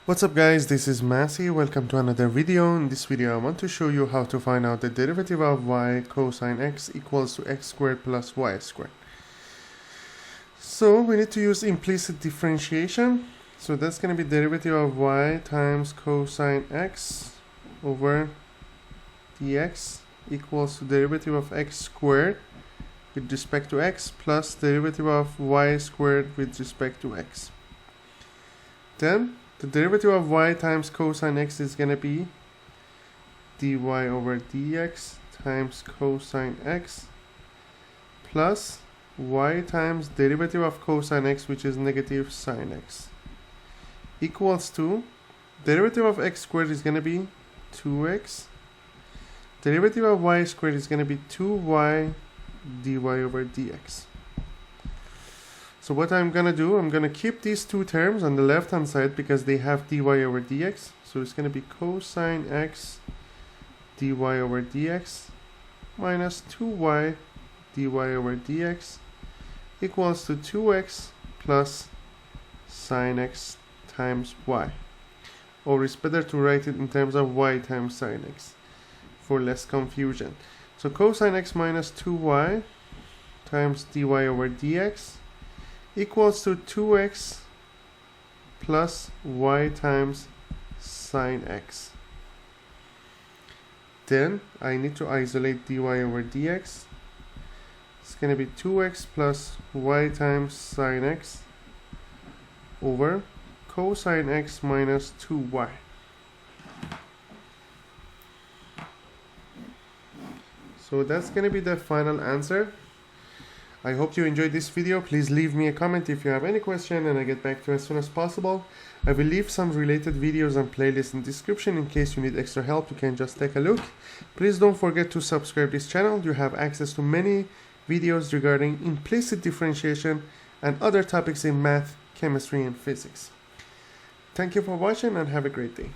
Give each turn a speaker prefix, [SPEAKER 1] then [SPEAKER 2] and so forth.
[SPEAKER 1] What's up guys, this is Massey. Welcome to another video. In this video I want to show you how to find out the derivative of y cosine x equals to x squared plus y squared. So we need to use implicit differentiation. So that's going to be derivative of y times cosine x over dx equals to derivative of x squared with respect to x plus derivative of y squared with respect to x. Then the derivative of y times cosine x is going to be dy over dx times cosine x plus y times derivative of cosine x, which is negative sine x, equals to derivative of x squared is going to be 2x, derivative of y squared is going to be 2y dy over dx. So what I'm going to do, I'm going to keep these two terms on the left hand side because they have dy over dx. So it's going to be cosine x dy over dx minus 2y dy over dx equals to 2x plus sine x times y. Or it's better to write it in terms of y times sine x for less confusion. So cosine x minus 2y times dy over dx equals to 2x plus y times sine x. Then I need to isolate dy over dx. It's going to be 2x plus y times sine x over cosine x minus 2y. So that's going to be the final answer. I hope you enjoyed this video. Please leave me a comment if you have any question and I'll get back to you as soon as possible. I will leave some related videos and playlists in the description in case you need extra help. You can just take a look. Please don't forget to subscribe to this channel. You have access to many videos regarding implicit differentiation and other topics in math, chemistry and physics. Thank you for watching and have a great day.